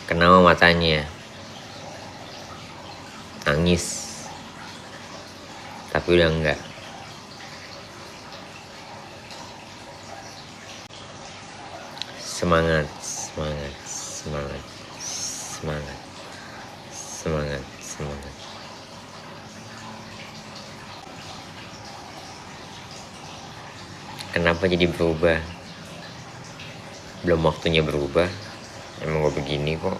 Kenapa matanya? Nangis. Tapi udah enggak. Semangat, semangat, semangat, semangat, semangat, semangat. Kenapa jadi berubah? Belum waktunya berubah. Emang gue begini kok.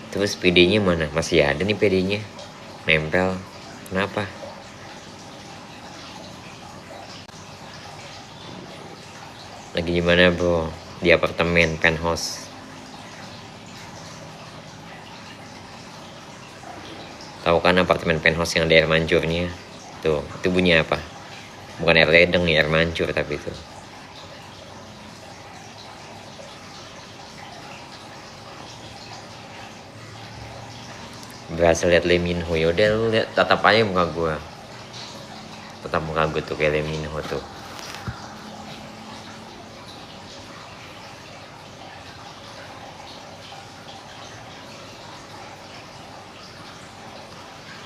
Terus PD-nya mana? Masih ada nih PD-nya. Nempel. Kenapa? Lagi di mana, bro? Di apartemen penthouse. Tahu kan apartemen penthouse yang ada air mancurnya? Tuh, itu bunyi apa? Bukan air ledeng ya, air mancur tapi itu. Berasa liat Lee Min Ho. Yaudah lu liat, tatap aja muka gue. Tatap muka gue tuh kayak Lee Min Ho tuh.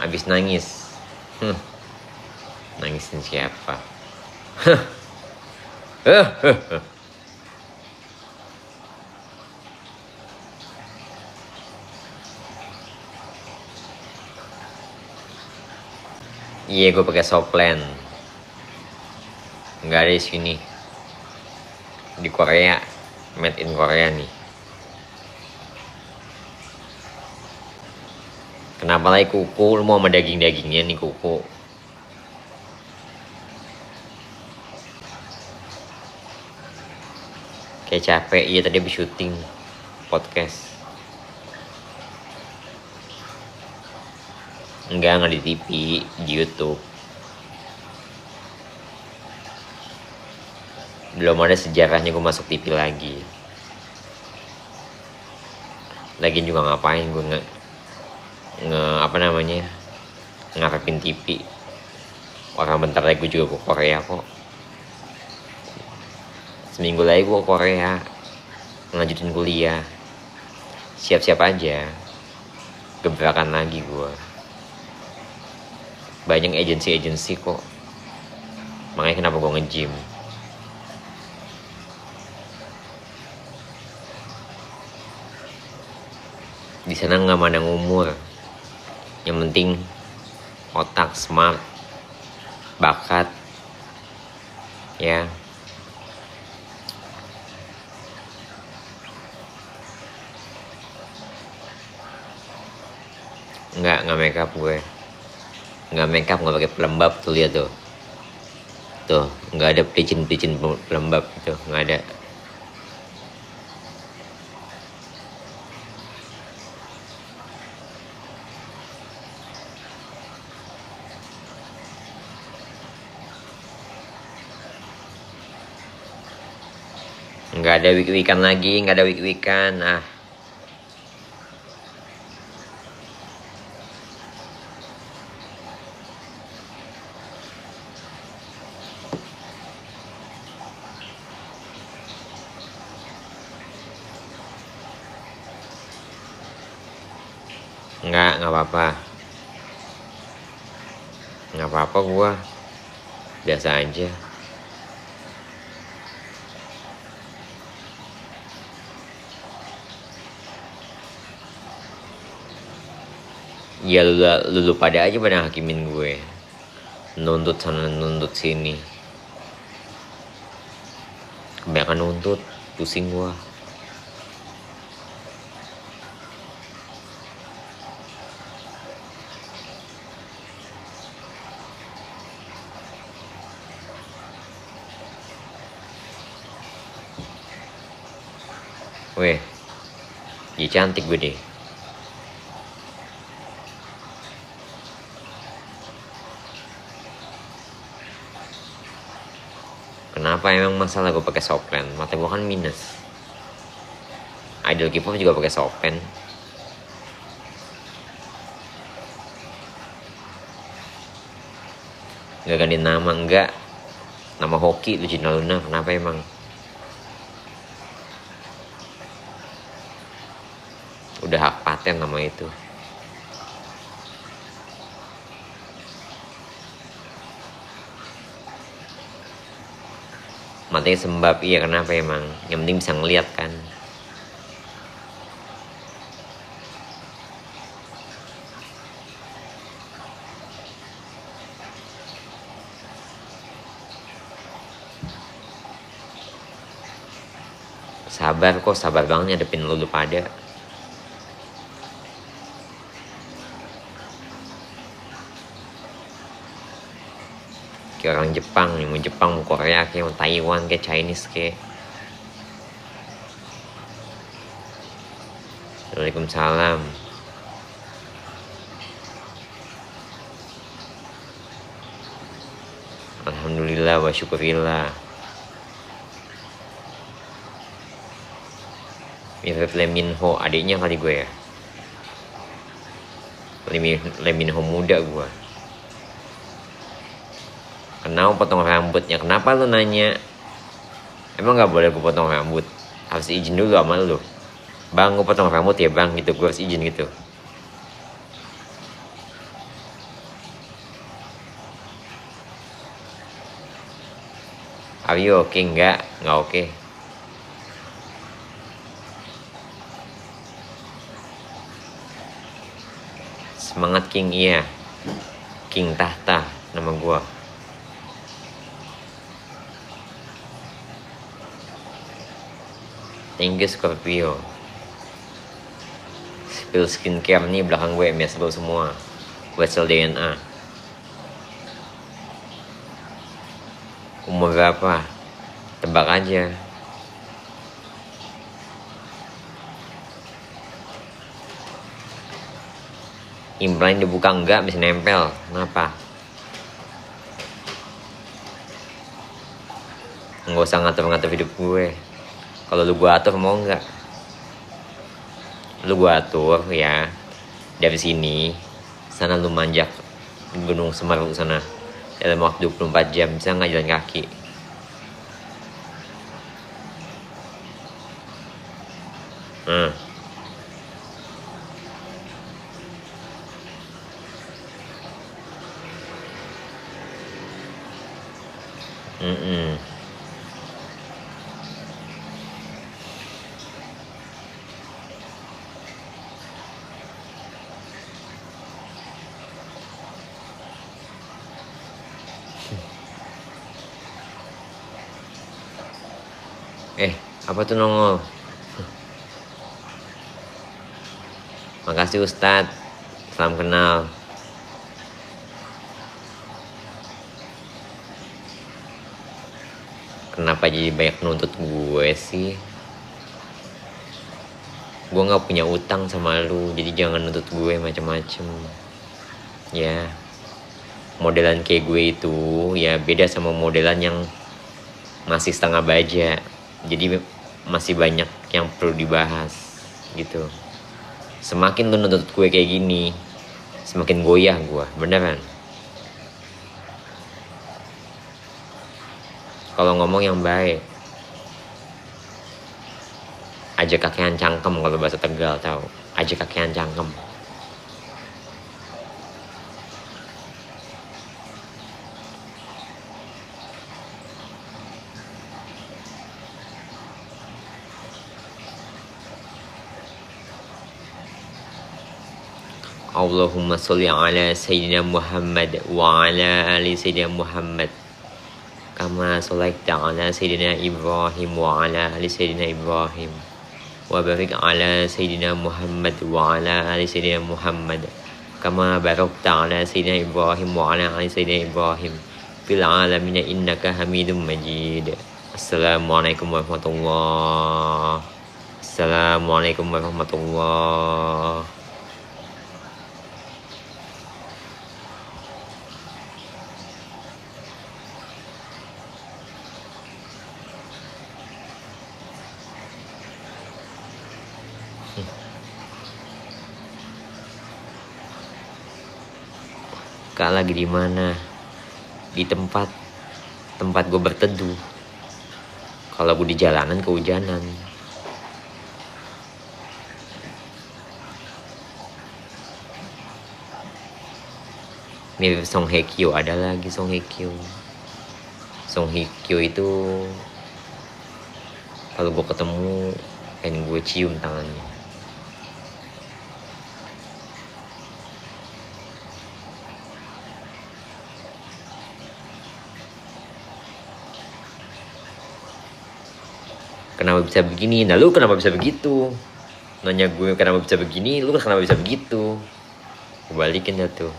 Abis nangis. Nangisin siapa? Iya, gue pakai Softlens. Nggak ada di sini. Di Korea, made in Korea nih. Kenapa lagi kuku? Lu mau sama daging-dagingnya nih kuku? Kayak capek. Iya, tadi habis syuting podcast. Enggak di TV, di YouTube. Belum ada sejarahnya gue masuk TV lagi. Lagian juga ngapain gue ngarepin TV. Orang bentar lagi gue juga ke Korea kok. Seminggu lagi gue ke Korea ngelanjutin kuliah. Siap-siap aja. Gebrakan lagi gue. Banyak agensi kok. Makanya kenapa gue nge-gym. Di sana nggak mandang umur. Yang penting otak, smart, bakat, ya. Nggak make up gue. Nggak make up, nggak pakai pelembab tuh, lihat tuh. Tuh, nggak ada pelicin pelembab itu, nggak ada. Nggak ada wik-wikan lagi, nggak ada wik-wikan. Nggak apa-apa. Nggak apa-apa gua. Biasa aja. Ya lu pada aja pada hakimin gue. Nuntut sana nuntut sini. Kebanyakan nuntut, pusing gua. Weh, jadi cantik gue deh. Kenapa emang masalah gue pakai Softlens? Mata gue kan minus. Idol K-pop juga pakai Softlens. Nggak ganti nama, enggak. Nama hoki itu Gina Luna, kenapa emang? Udah hak paten nama itu. Matanya sembab, iya kenapa emang? Yang penting bisa ngeliat kan. Sabar kok, sabar banget ngadepin lu pada. Kayak orang Jepang, mau Jepang, mau Korea, kayak mau Taiwan, kayak Chinese kayak. Waalaikumsalam. Alhamdulillah wa syukurillah. Mirip Lee Min Ho, adiknya kali gue ya. Lee Min Ho muda gue. Kenapa potong rambutnya? Kenapa lu nanya? Emang gak boleh gue potong rambut? Harus izin dulu sama lu. Bang, gue potong rambut ya bang, gitu. Gue harus izin gitu. Are you okay? Enggak oke. Semangat King, iya. King Tahta, nama gue. Thank you Scorpio. Spill skincare nih belakang gue, MSBO semua. Wesel DNA. Umur berapa? Tebak aja. Implan dibuka enggak, bisa nempel. Kenapa? Nggak usah ngatur-ngatur hidup gue. Kalau lu gue atur mau enggak? Lu gue atur ya. Dari sini, sana lu manjak Gunung Semeru sana. Dalam waktu 24 jam, bisa nggak jalan kaki? Apa tuh nongol? Makasih Ustadz. Salam kenal. Kenapa jadi banyak nuntut gue sih? Gue nggak punya utang sama lu, jadi jangan nuntut gue macem-macem. Ya, modelan kayak gue itu ya beda sama modelan yang masih setengah baja. Jadi masih banyak yang perlu dibahas gitu. Semakin lu nuntut gue kayak gini, semakin goyah gue, beneran. Kalau ngomong yang baik, aja kakean cangkem kalau bahasa Tegal tahu. Aja kakean cangkem. Allahumma sholli ala Sayyidina Muhammad wa ala ali Sayyidina Muhammad kama sholaita ala Sayyidina Ibrahim wa ala ali Sayyidina Ibrahim wa barik ala Sayyidina Muhammad wa ala ali Sayyidina Muhammad kama barakta ala Sayyidina Ibrahim wa ala ali Sayyidina Ibrahim fil alamin innaka Hamidum Majid. Assalamualaikum warahmatullahi wabarakatuh. Assalamualaikum warahmatullahi wabarakatuh. Kak lagi di mana? di tempat gue berteduh. Kalau gue di jalanan kehujanan. Mirip Song Hye Kyo, ada lagi Song Hye Kyo. Song Hye Kyo itu kalau gue ketemu pengen gue cium tangannya. Kenapa bisa begini? Nah lu kenapa bisa begitu? Nanya gue kenapa bisa begini, lu kenapa bisa begitu? Gue balikin dah tuh.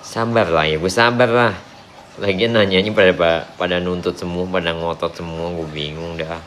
Sabar lah ya, gue sabar lah. Lagian nanyanya pada nuntut semua, pada ngotot semua, gue bingung dah.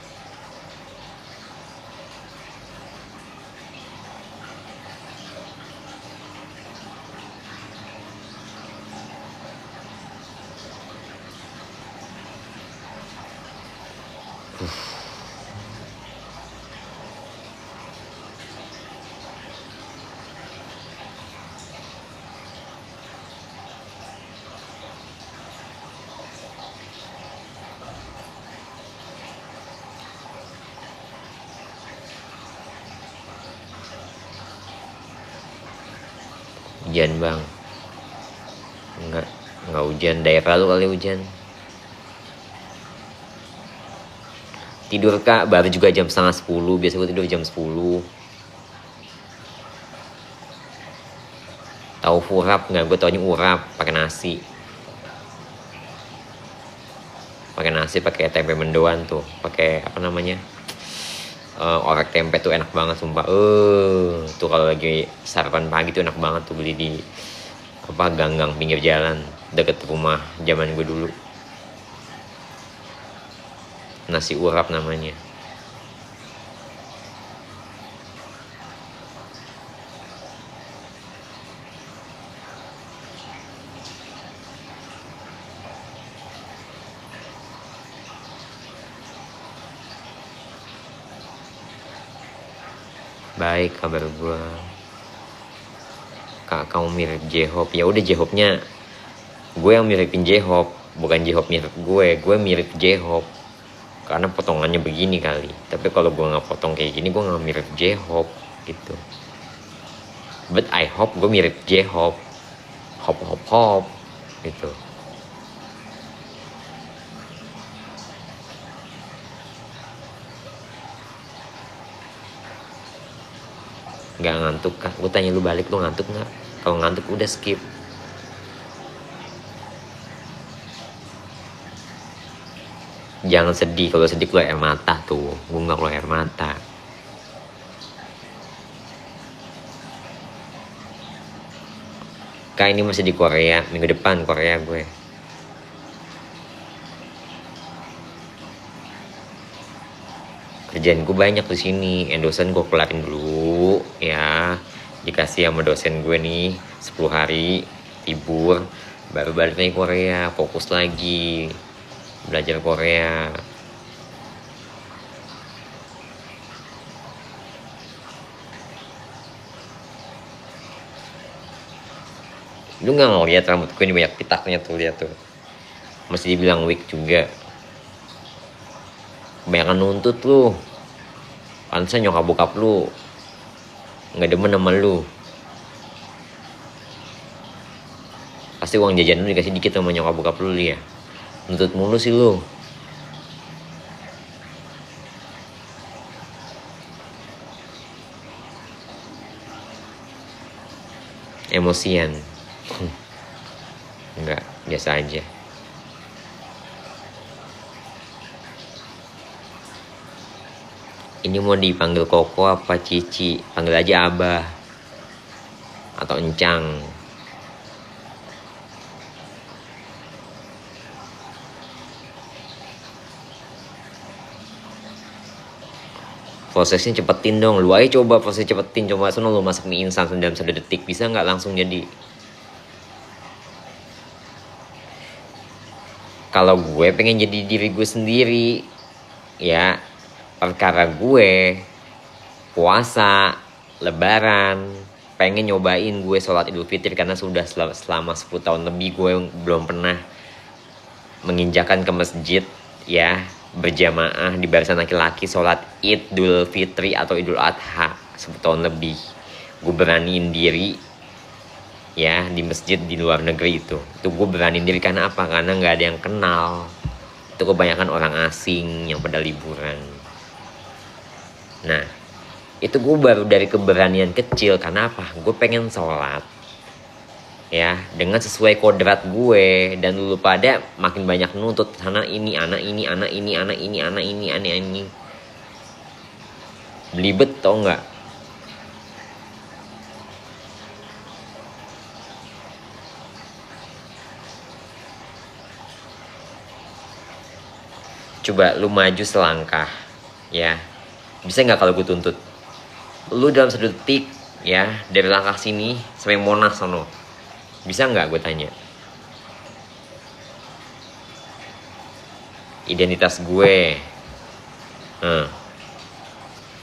Hujan bang. Enggak hujan, daerah lu kali hujan. Tidur kak, baru juga jam 9:30. Biasa gue tidur jam 10. Tahu urap nggak? Gue taunya urap pakai nasi. Pakai tempe mendoan tuh, pakai apa namanya? Orek tempe tuh enak banget sumpah. Tuh kalau lagi sarapan pagi tuh enak banget tuh, beli di apa ganggang pinggir jalan deket rumah zaman gue dulu. Nasi urap namanya. Baik kabar gue. Kak kamu mirip J-Hope. Ya udah J-Hope-nya gue yang miripin J-Hope, bukan J-Hope mirip gue mirip J-Hope. Karena potongannya begini kali. Tapi kalau gue nggak potong kayak gini, gue nggak mirip J-Hope gitu. But I hope gue mirip J-Hope. Hop gitu. Nggak ngantuk kak? Gue tanya lu balik, lu ngantuk nggak? Kalau ngantuk udah skip. Jangan sedih, kalau sedih keluar air mata tuh. Gue nggak keluar air mata. Kak ini masih di Korea, minggu depan Korea gue. Kerjaan gue banyak di sini, dosen gue kelarin dulu ya. Dikasih sama dosen gue nih 10 hari libur, baru balik lagi Korea, fokus lagi belajar Korea. Lu nggak ngeliat rambut gue ini banyak pitaknya tuh, lihat tuh. Masih dibilang weak juga. Kebanyakan nuntut lu. Pantesan nyokap bokap lu nggak demen sama lu. Pasti uang jajan lu dikasih dikit sama nyokap bokap lu ya. Nuntut mulu sih lu. Emosian. Enggak, biasa aja. Ini mau dipanggil Koko apa Cici? Panggil aja Abah atau Encang. Prosesnya cepetin dong. Lu aja coba proses cepetin. Coba sono lu masak mie instan dalam 1 detik. Bisa nggak langsung jadi? Kalau gue pengen jadi diri gue sendiri, ya perkara gue puasa, lebaran, pengen nyobain gue sholat Idul Fitri karena sudah selama 10 tahun lebih gue belum pernah menginjakan ke masjid, ya, berjamaah di barisan laki-laki sholat Idul Fitri atau Idul Adha 10 tahun lebih. Gue beraniin diri, ya, di masjid di luar negeri itu gue beraniin diri karena apa? Karena nggak ada yang kenal, itu kebanyakan orang asing yang pada liburan. Nah, itu gue baru dari keberanian kecil. Karena apa? Gue pengen sholat, ya, dengan sesuai kodrat gue. Dan dulu pada makin banyak nuntut sana ini, anak ini, anak ini, anak ini, anak ini, anak ini. Belibet tau nggak? Coba lu maju selangkah, ya. Bisa nggak kalau gue tuntut? Lu dalam 1 detik, ya, dari langkah sini sampai Monas sono. Bisa nggak gue tanya? Identitas gue,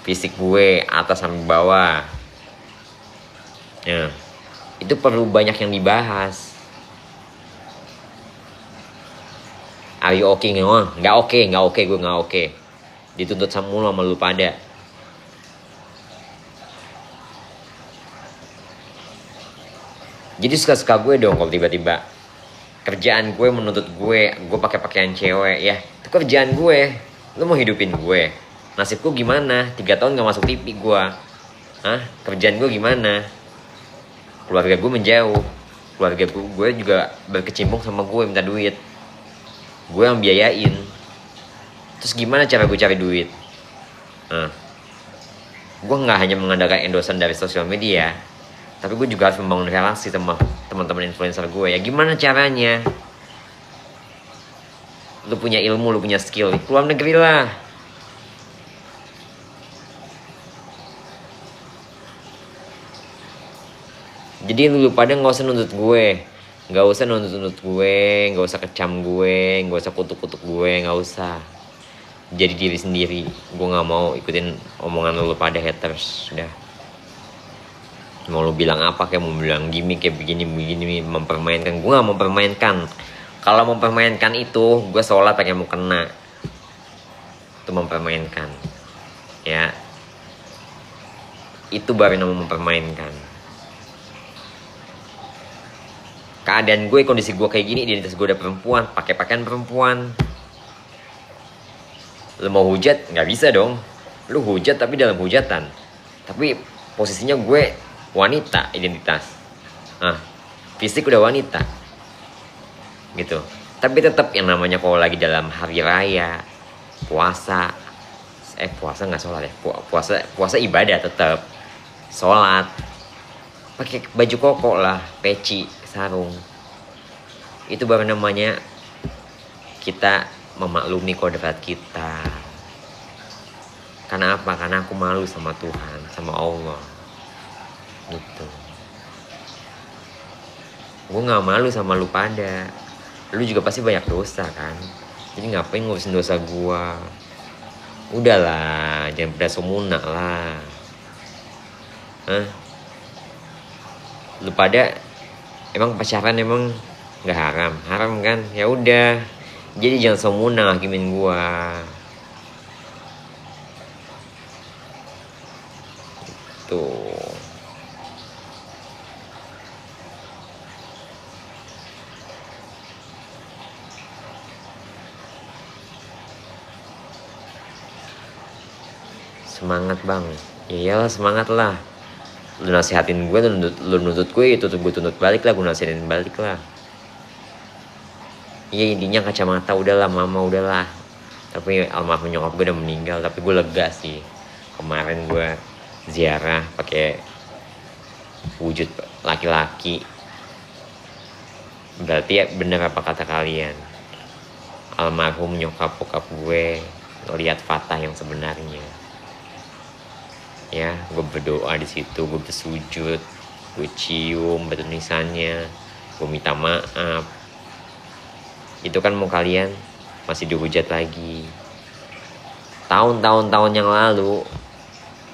fisik gue atas sampai bawah, itu perlu banyak yang dibahas. Are you okay? Nggak oke, gue nggak oke. Dituntut sama lu pada. Jadi suka-suka gue dong kalau tiba-tiba kerjaan gue menuntut gue pakai pakaian cewek, ya. Itu kerjaan gue. Lu mau hidupin gue? Nasibku gimana? 3 tahun gak masuk TV gue. Kerjaan gue gimana? Keluarga gue menjauh. Keluarga gue juga berkecimpung sama gue minta duit. Gue yang biayain. Terus gimana cara gue cari duit? Gue gak hanya mengandalkan endorsement dari sosial media, tapi gue juga harus membangun relasi sama teman-teman influencer gue. Ya gimana caranya? Lu punya ilmu, lu punya skill, keluar negeri lah. Jadi lu pada gak usah nuntut gue. Gak usah nuntut gue, gak usah kecam gue, gak usah kutuk-kutuk gue, gak usah. Jadi diri sendiri. Gue gak mau ikutin omongan lu pada haters. Udah. Mau lu bilang apa, kayak mau bilang gimmick kayak begini mempermainkan. Gue gak mempermainkan. Kalau mempermainkan itu, gue sholat pakai mukena. Itu mempermainkan, ya. Itu baru namanya mempermainkan. Keadaan gue, kondisi gue kayak gini, identitas gue udah perempuan, pakai pakaian perempuan. Lu mau hujat, nggak bisa dong. Lu hujat tapi dalam hujatan. Tapi posisinya gue wanita, identitas. Fisik udah wanita, gitu. Tapi tetap yang namanya kalau lagi dalam hari raya, puasa nggak sholat ya. Puasa ibadah tetap. Sholat, pakai baju koko lah, peci, sarung. Itu baru namanya kita memaklumi kodrat kita. Karena apa? Karena aku malu sama Tuhan, sama Allah, gitu. Gue gak malu sama lu pada. Lu juga pasti banyak dosa kan. Jadi ngapain ngurusin dosa gue? Udahlah, jangan pada sumuna lah. Lu pada emang pacaran emang nggak haram? Haram kan? Ya udah. Jadi jangan semuna hakimin gua. Tuh. Semangat bang. Ya iyalah semangat lah. Lu nasihatin gue, lu nuntut gue, itu tuh gue tuntut balik lah, gue nasihatin balik lah. Iya intinya kacamata udahlah, mama udahlah. Tapi almarhum nyokap gue udah meninggal, tapi gue lega sih. Kemarin gue ziarah pakai wujud laki-laki. Berarti ya bener apa kata kalian? Almarhum nyokap bokap gue ngeliat Fatah yang sebenarnya. Ya, gue berdoa di situ, gue bersujud, gue cium batu nisannya, gue minta maaf. Itu kan mau kalian masih dihujat lagi. Tahun-tahun yang lalu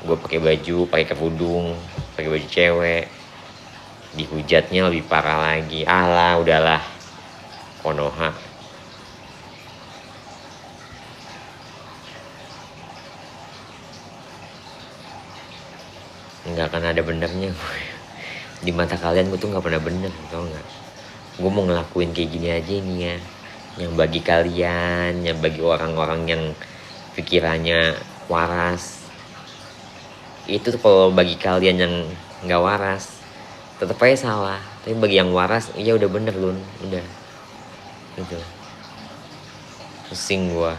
gue pakai kerudung, pakai baju cewek, dihujatnya lebih parah lagi. Alah, udahlah, Konoha. Nggak akan ada benernya. Di mata kalian gue tuh nggak pernah bener, tau nggak? Gue mau ngelakuin kayak gini aja nih ya, yang bagi kalian, yang bagi orang-orang yang pikirannya waras. Itu tuh kalau bagi kalian yang nggak waras, tetap aja salah. Tapi bagi yang waras, iya udah bener Lun, udah gitu. Pusing gua.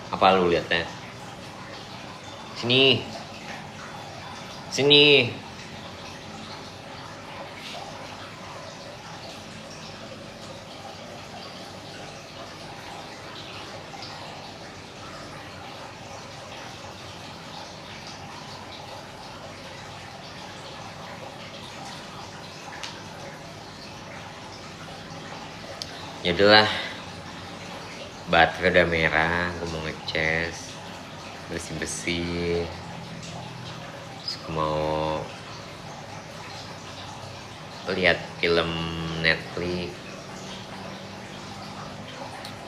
Apa lu liatnya? Sini. Sini. Ya udahlah, baterai udah merah, gue mau ngecas, bersih-bersih. Terus gue mau lihat film Netflix,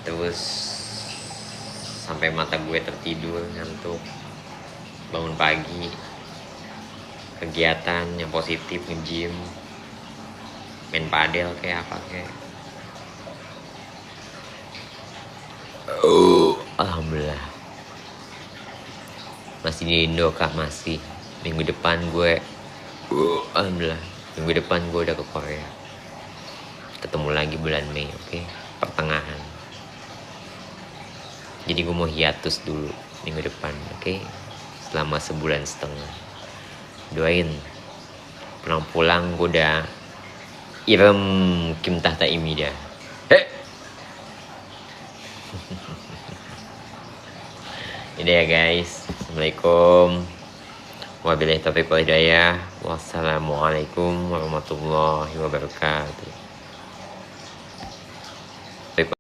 terus sampai mata gue tertidur ngantuk. Bangun pagi, kegiatan yang positif, nge-gym, main padel kayak apa kayak. Alhamdulillah masih di Indo kak, masih. Minggu depan gue alhamdulillah minggu depan gue udah ke Korea, ketemu lagi bulan Mei, oke? Pertengahan. Jadi gue mau hiatus dulu minggu depan, oke? Selama sebulan setengah. Doain pulang-pulang gue udah irem Kim Tahta Imida. Ini ya guys, assalamualaikum wabillahi taufiq wal hidayah, wassalamualaikum warahmatullahi wabarakatuh.